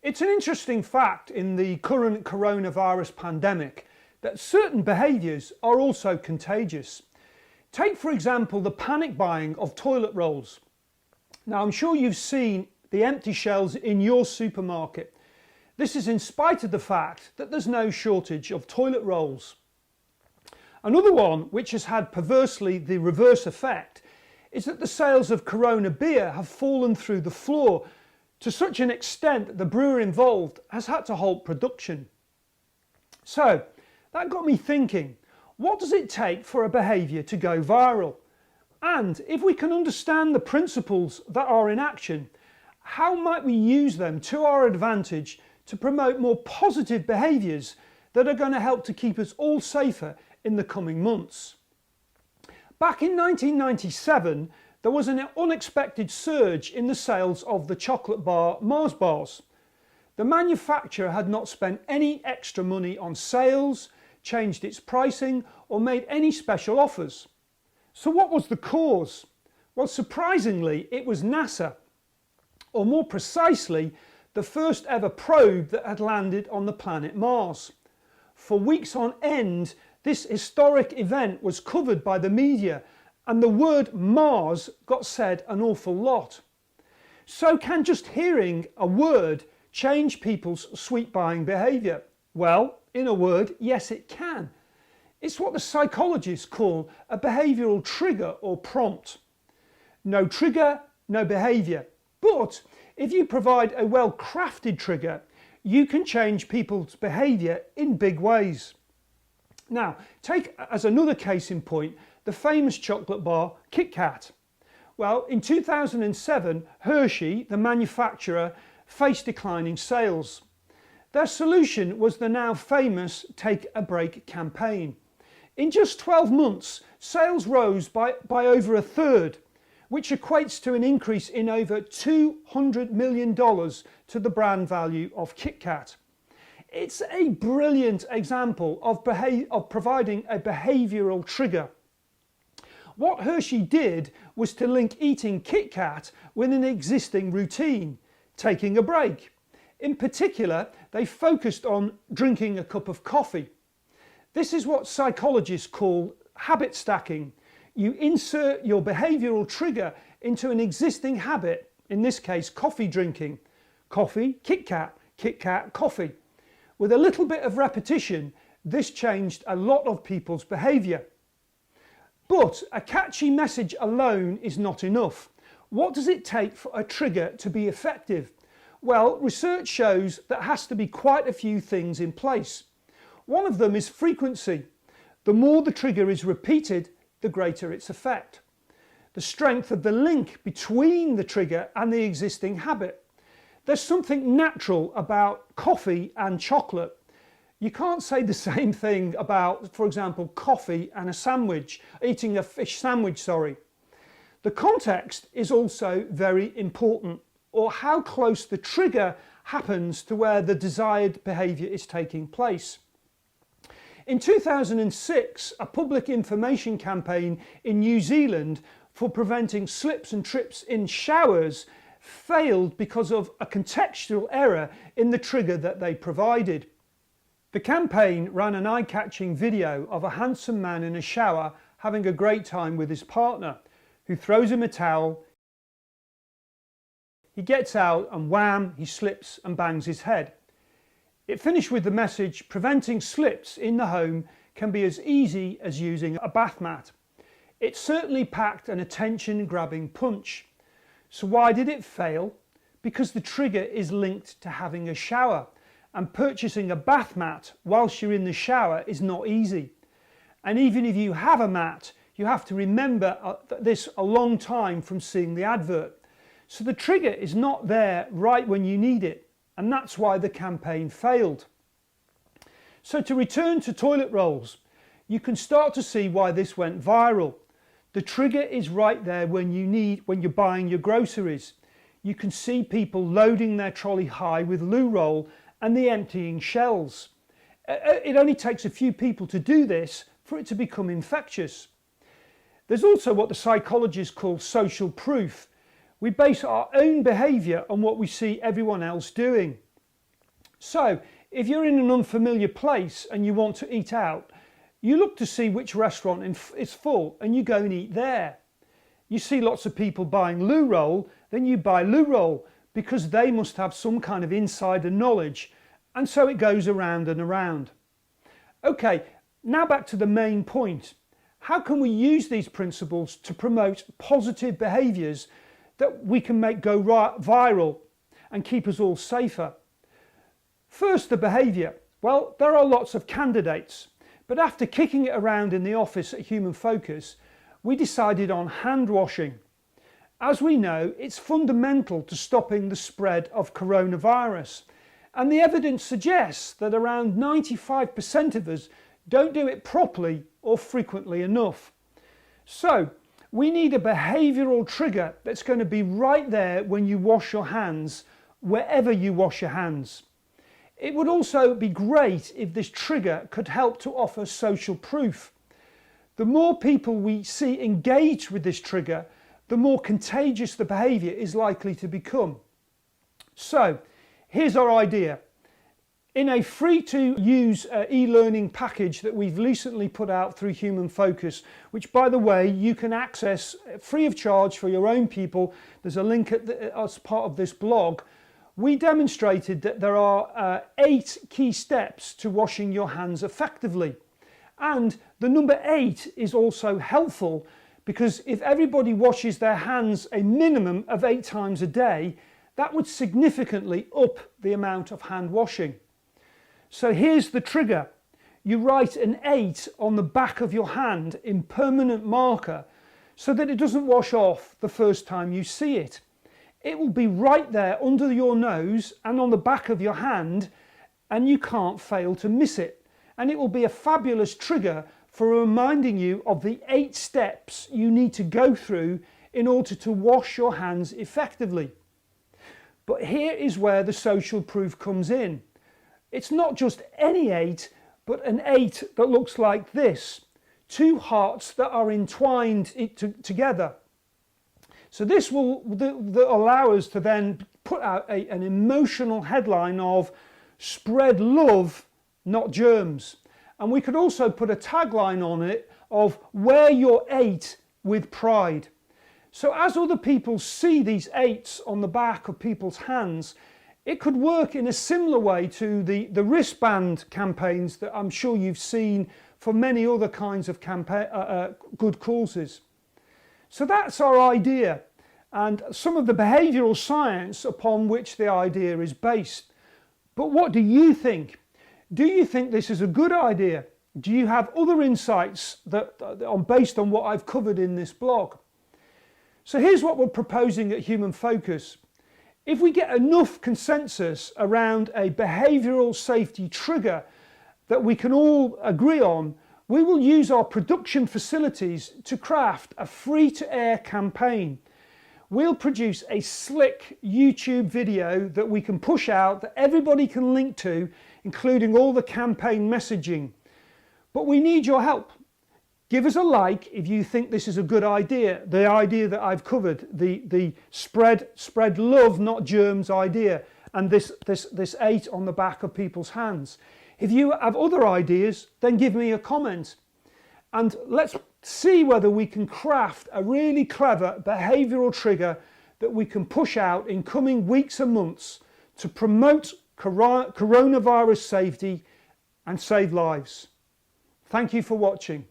It's an interesting fact in the current coronavirus pandemic that certain behaviours are also contagious. Take for example the panic buying of toilet rolls. Now I'm sure you've seen the empty shelves in your supermarket. This is in spite of the fact that there's no shortage of toilet rolls. Another one which has had perversely the reverse effect is that the sales of Corona beer have fallen through the floor to such an extent that the brewer involved has had to halt production. So that got me thinking, what does it take for a behaviour to go viral? And if we can understand the principles that are in action, how might we use them to our advantage to promote more positive behaviours that are going to help to keep us all safer in the coming months? Back in 1997, there was an unexpected surge in the sales of the chocolate bar Mars bars. The manufacturer had not spent any extra money on sales, changed its pricing or made any special offers. So what was the cause? Well, surprisingly, it was NASA, or more precisely, the first ever probe that had landed on the planet Mars. For weeks on end, this historic event was covered by the media, and the word Mars got said an awful lot. So can just hearing a word change people's sweet buying behaviour? Well, in a word, yes it can. It's what the psychologists call a behavioural trigger or prompt. No trigger, no behaviour. But if you provide a well-crafted trigger, you can change people's behaviour in big ways. Now, take as another case in point the famous chocolate bar Kit Kat. Well, in 2007, Hershey, the manufacturer, faced declining sales. Their solution was the now famous Take a Break campaign. In just 12 months, sales rose by over a third, which equates to an increase in over $200 million to the brand value of Kit Kat. It's a brilliant example of providing a behavioural trigger. What Hershey did was to link eating Kit Kat with an existing routine, taking a break. In particular, they focused on drinking a cup of coffee. This is what psychologists call habit stacking. You insert your behavioural trigger into an existing habit, in this case coffee drinking. Coffee, Kit Kat, coffee. With a little bit of repetition, this changed a lot of people's behaviour. But a catchy message alone is not enough. What does it take for a trigger to be effective? Well, research shows that has to be quite a few things in place. One of them is frequency. The more the trigger is repeated, the greater its effect. The strength of the link between the trigger and the existing habit. There's something natural about coffee and chocolate. You can't say the same thing about, for example, coffee and a sandwich, eating a fish sandwich, sorry. The context is also very important, or how close the trigger happens to where the desired behaviour is taking place. In 2006, a public information campaign in New Zealand for preventing slips and trips in showers failed because of a contextual error in the trigger that they provided. The campaign ran an eye-catching video of a handsome man in a shower having a great time with his partner, who throws him a towel. He gets out and wham, he slips and bangs his head. It finished with the message, preventing slips in the home can be as easy as using a bath mat. It certainly packed an attention-grabbing punch. So why did it fail? Because the trigger is linked to having a shower, and purchasing a bath mat whilst you're in the shower is not easy. And even if you have a mat, you have to remember this a long time from seeing the advert. So the trigger is not there right when you need it, and that's why the campaign failed. So to return to toilet rolls, you can start to see why this went viral. The trigger is right there when you're buying your groceries. You can see people loading their trolley high with loo roll and the emptying shelves. It only takes a few people to do this for it to become infectious. There's also what the psychologists call social proof. We base our own behaviour on what we see everyone else doing. So if you're in an unfamiliar place and you want to eat out, you look to see which restaurant is full and you go and eat there. You see lots of people buying loo roll, then you buy loo roll because they must have some kind of insider knowledge, and so it goes around and around. Okay, now back to the main point. How can we use these principles to promote positive behaviours that we can make go viral and keep us all safer? First, the behaviour. Well, there are lots of candidates, but after kicking it around in the office at Human Focus, we decided on hand washing. As we know, it's fundamental to stopping the spread of coronavirus, and the evidence suggests that around 95% of us don't do it properly or frequently enough. So we need a behavioural trigger that's going to be right there when you wash your hands, wherever you wash your hands. It would also be great if this trigger could help to offer social proof. The more people we see engaged with this trigger, the more contagious the behaviour is likely to become. So here's our idea. In a free-to-use e-learning package that we've recently put out through Human Focus, which, by the way, you can access free of charge for your own people, there's a link as part of this blog, we demonstrated that there are 8 key steps to washing your hands effectively. And the number 8 is also helpful because if everybody washes their hands a minimum of 8 times a day, that would significantly up the amount of hand washing. So here's the trigger. You write an 8 on the back of your hand in permanent marker so that it doesn't wash off the first time you see it. It will be right there under your nose and on the back of your hand, and you can't fail to miss it. And it will be a fabulous trigger for reminding you of the 8 steps you need to go through in order to wash your hands effectively. But here is where the social proof comes in. It's not just any 8, but an 8 that looks like this. 2 hearts that are entwined together. So this will allow us to then put out an emotional headline of "Spread love, not germs." And we could also put a tagline on it of "Wear your 8 with pride." So as other people see these 8s on the back of people's hands, it could work in a similar way to the wristband campaigns that I'm sure you've seen for many other kinds of good causes. So that's our idea and some of the behavioural science upon which the idea is based. But what do you think? Do you think this is a good idea? Do you have other insights that are based on what I've covered in this blog? So here's what we're proposing at Human Focus. If we get enough consensus around a behavioural safety trigger that we can all agree on, we will use our production facilities to craft a free-to-air campaign. We'll produce a slick YouTube video that we can push out that everybody can link to, including all the campaign messaging. But we need your help. Give us a like if you think this is a good idea, the idea that I've covered, the spread love, not germs idea, and this 8 on the back of people's hands. If you have other ideas, then give me a comment. And let's see whether we can craft a really clever behavioural trigger that we can push out in coming weeks and months to promote coronavirus safety and save lives. Thank you for watching.